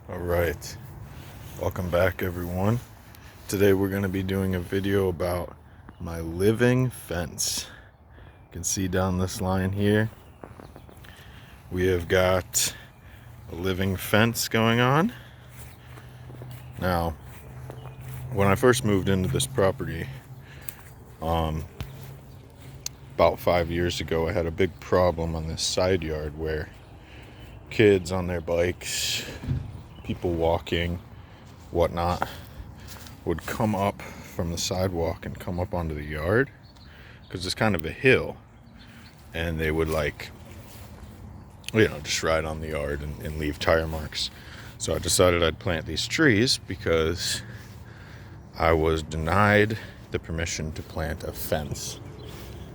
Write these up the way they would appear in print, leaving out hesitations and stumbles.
All right, welcome back everyone. Today we're going to be doing a video about my living fence. You can see down this line here, we have got a living fence going on. Now, when I first moved into this property, about 5 years ago, I had a big problem on this side yard where kids on their bikes, people walking, whatnot, would come up from the sidewalk and come up onto the yard because it's kind of a hill, and they would just ride on the yard and leave tire marks. So I decided I'd plant these trees because I was denied the permission to plant a fence.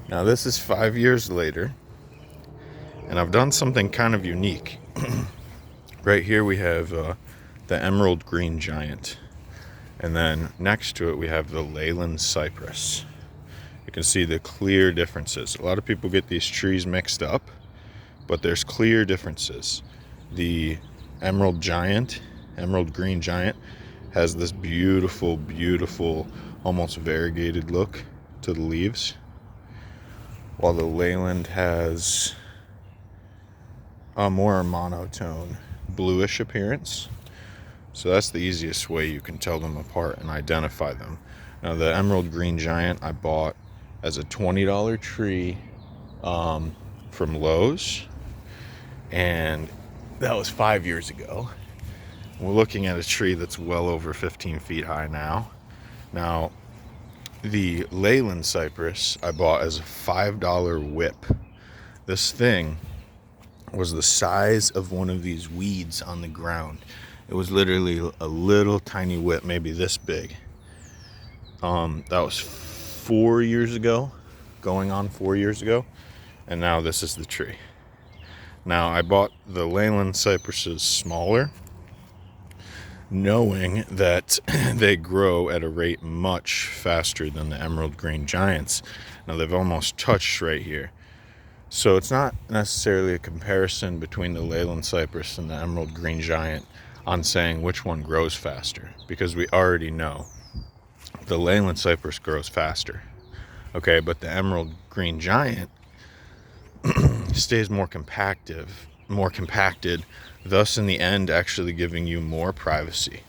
Now this is 5 years later, and I've done something kind of unique. Right here we have the emerald green giant, and then next to it we have the Leyland Cypress. You can see the clear differences. A lot of people get these trees mixed up, but there's clear differences. The emerald green giant, has this beautiful, almost variegated look to the leaves, while the Leyland has a more monotone bluish appearance. So that's the easiest way you can tell them apart and identify them. Now the emerald green giant I bought as a $20 tree from Lowe's, and that was 5 years ago. We're looking at a tree that's well over 15 feet high now. Now the Leyland cypress I bought as a $5 whip. This thing was the size of one of these weeds on the ground. It was literally a little tiny whip, maybe this big. That was 4 years ago, going on 4 years ago, and now this is the tree. Now I bought the Leyland cypresses smaller, knowing that they grow at a rate much faster than the emerald green giants. Now they've almost touched right here. So it's not necessarily a comparison between the Leyland cypress and the emerald green giant on saying which one grows faster, because we already know the Leyland cypress grows faster. Okay, but the emerald green giant stays more compacted, thus in the end actually giving you more privacy,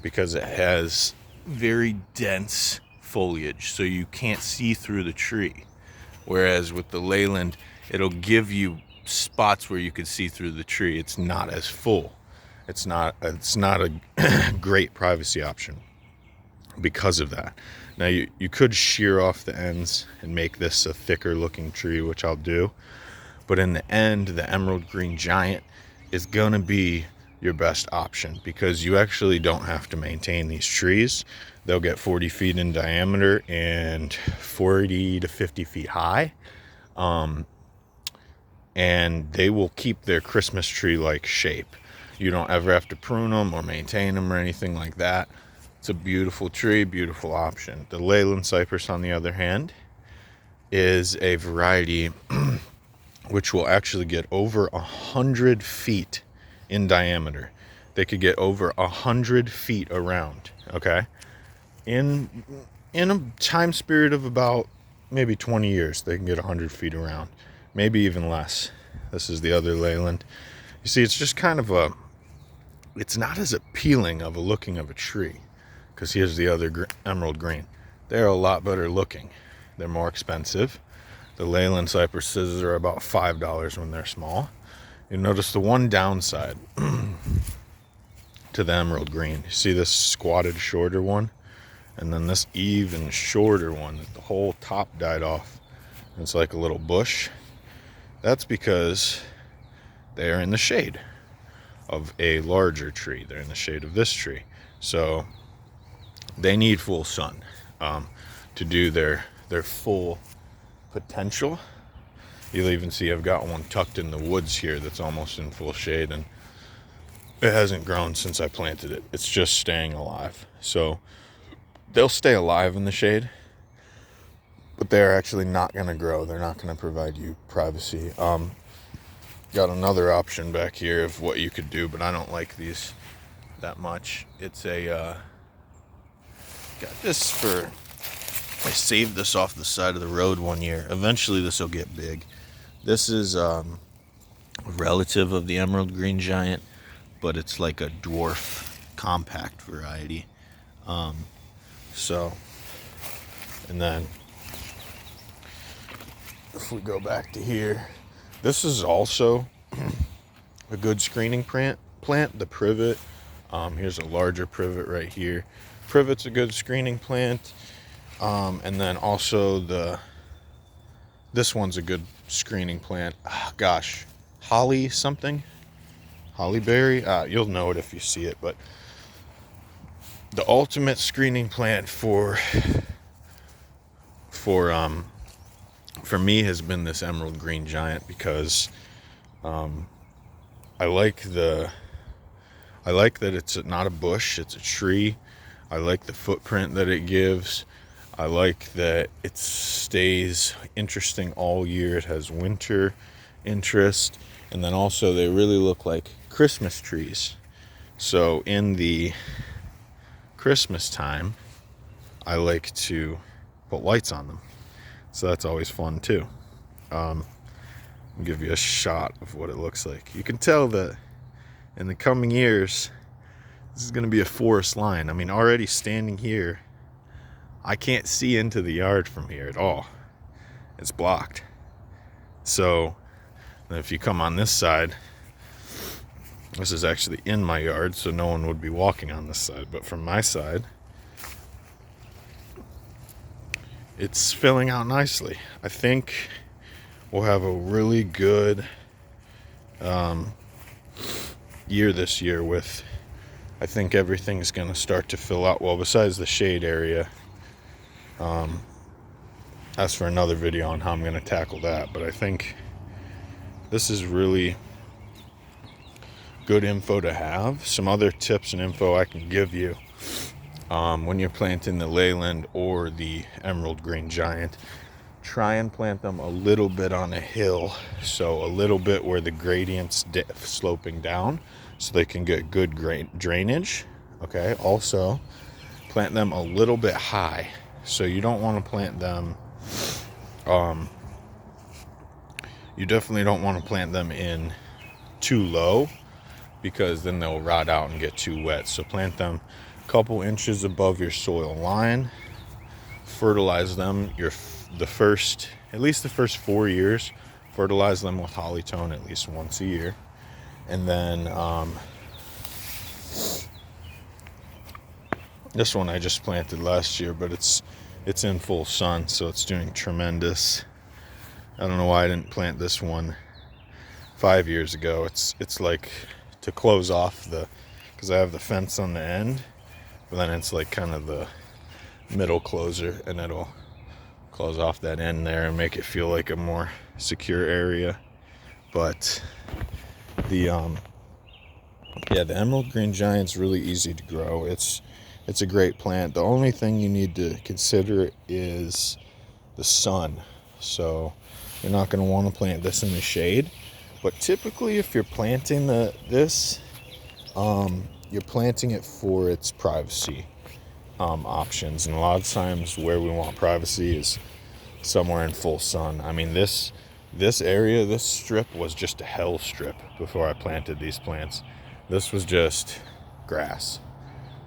because it has very dense foliage, so you can't see through the tree. Whereas with the Leyland, it'll give you spots where you could see through the tree. It's not as full. It's not a great privacy option because of that. Now you could shear off the ends and make this a thicker looking tree, which I'll do. But in the end, the emerald green giant is gonna be your best option, because you actually don't have to maintain these trees. They'll get 40 feet in diameter and 40 to 50 feet high. And they will keep their Christmas tree like shape. You don't ever have to prune them or maintain them or anything like that. It's a beautiful tree, beautiful option. The Leyland cypress, on the other hand, is a variety which will actually get over 100 feet in diameter. They could get over 100 feet around, okay? In a time period of about maybe 20 years, they can get 100 feet around, maybe even less. This is the other Leyland. You see, it's just kind of it's not as appealing of a looking of a tree, because here's the other emerald green. They're a lot better looking. They're more expensive. The Leyland cypresses are about $5 when they're small. You notice the one downside to the emerald green. You see this squatted shorter one, and then this even shorter one that the whole top died off. It's like a little bush. That's because they're in the shade of a larger tree. They're in the shade of this tree. So they need full sun to do their full potential. You'll even see I've got one tucked in the woods here that's almost in full shade, and it hasn't grown since I planted it. It's just staying alive. So they'll stay alive in the shade, but they're actually not going to grow. They're not going to provide you privacy. Got another option back here of what you could do, but I don't like these that much. It's a got this for, I saved this off the side of the road one year. Eventually this will get big. This is a relative of the emerald green giant, but it's like a dwarf compact variety. So, and then if we go back to here, this is also a good screening plant, the privet. Here's a larger privet right here. Privet's a good screening plant. And then also this one's a good screening plant. Gosh, holly something? Hollyberry? You'll know it if you see it, but the ultimate screening plant for me has been this emerald green giant, because I like that it's not a bush, it's a tree. I like the footprint that it gives. I like that it stays interesting all year. It has winter interest. And then also they really look like Christmas trees. So in the Christmas time, I like to put lights on them. So that's always fun too. I'll give you a shot of what it looks like. You can tell that in the coming years, this is going to be a forest line. I mean, already standing here, I can't see into the yard from here at all. It's blocked. So if you come on this side, this is actually in my yard, so no one would be walking on this side. But from my side, it's filling out nicely. I think we'll have a really good year this year with, I think everything's going to start to fill out well, besides the shade area. That's for another video on how I'm going to tackle that. But I think this is really good info to have. Some other tips and info I can give you when you're planting the Leyland or the emerald green giant. Try and plant them a little bit on a hill, so a little bit where the gradient's sloping down, so they can get good drainage. Okay, also plant them a little bit high, so you don't want to plant them you definitely don't want to plant them in too low, because then they'll rot out and get too wet. So plant them a couple inches above your soil line. Fertilize them at least the first 4 years. Fertilize them with Hollytone at least once a year. And then this one I just planted last year, but it's in full sun, so it's doing tremendous. I don't know why I didn't plant this one 5 years ago. It's like to close off because I have the fence on the end, but then it's like kind of the middle closer, and it'll close off that end there and make it feel like a more secure area. But the emerald green giant's really easy to grow. It's a great plant. The only thing you need to consider is the sun. So you're not going to want to plant this in the shade. But typically, if you're planting this, you're planting it for its privacy options. And a lot of times where we want privacy is somewhere in full sun. I mean, this area, this strip was just a hell strip before I planted these plants. This was just grass.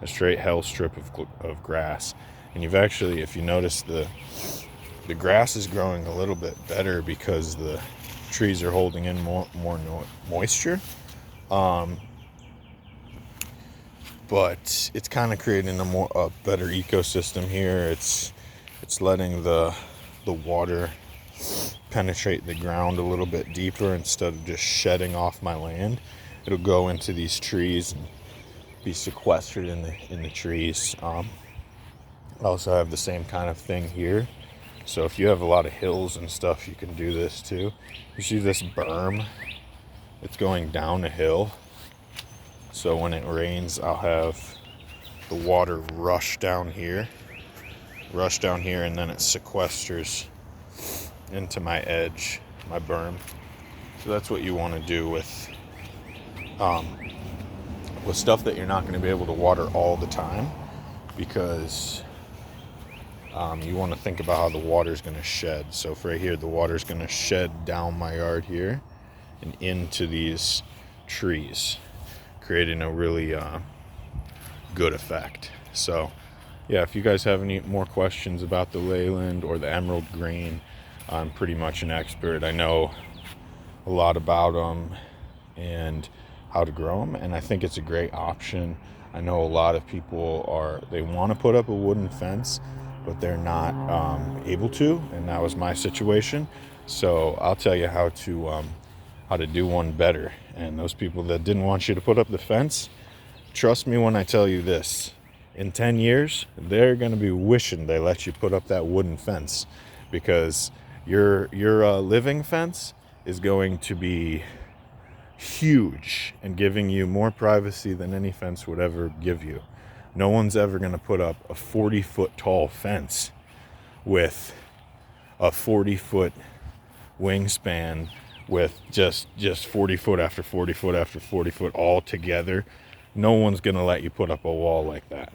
A straight hell strip of grass. And if you notice, the grass is growing a little bit better because the trees are holding in more moisture. But it's kind of creating a better ecosystem here. It's letting the water penetrate the ground a little bit deeper instead of just shedding off my land. It'll go into these trees and be sequestered in the trees. I also have the same kind of thing here. So if you have a lot of hills and stuff, you can do this too. You see this berm? It's going down a hill. So when it rains, I'll have the water rush down here, and then it sequesters into my edge, my berm. So that's what you want to do with with stuff that you're not going to be able to water all the time, because you want to think about how the water is going to shed. So for right here, the water is going to shed down my yard here and into these trees, creating a really good effect. So yeah, if you guys have any more questions about the Leyland or the emerald green, I'm pretty much an expert. I know a lot about them and how to grow them, and I think it's a great option. I know a lot of people they want to put up a wooden fence, but they're not able to, and that was my situation. So I'll tell you how to do one better. And those people that didn't want you to put up the fence, trust me when I tell you this, in 10 years, they're going to be wishing they let you put up that wooden fence, because your living fence is going to be huge and giving you more privacy than any fence would ever give you. No one's ever going to put up a 40-foot tall fence with a 40-foot wingspan with just 40 foot after 40 foot after 40 foot all together. No one's going to let you put up a wall like that,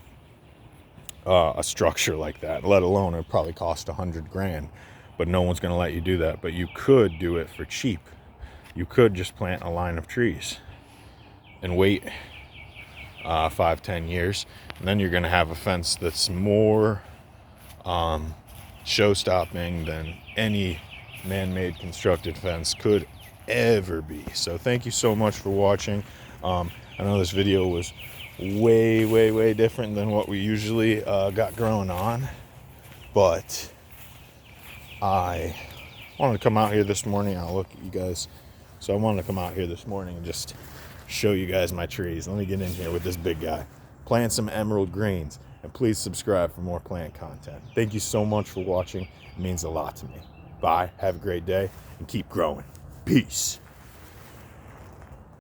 a structure like that, let alone it probably cost $100,000. But no one's going to let you do that. But you could do it for cheap. You could just plant a line of trees and wait 5-10 years, and then you're going to have a fence that's more show-stopping than any man-made constructed fence could ever be. So thank you so much for watching. I know this video was way different than what we usually got growing on, but I wanted to come out here this morning. I'll look at you guys. So I wanted to come out here this morning and just show you guys my trees. Let me get in here with this big guy. Plant some emerald greens, and please subscribe for more plant content. Thank you so much for watching. It means a lot to me. Bye. Have a great day, and keep growing. Peace.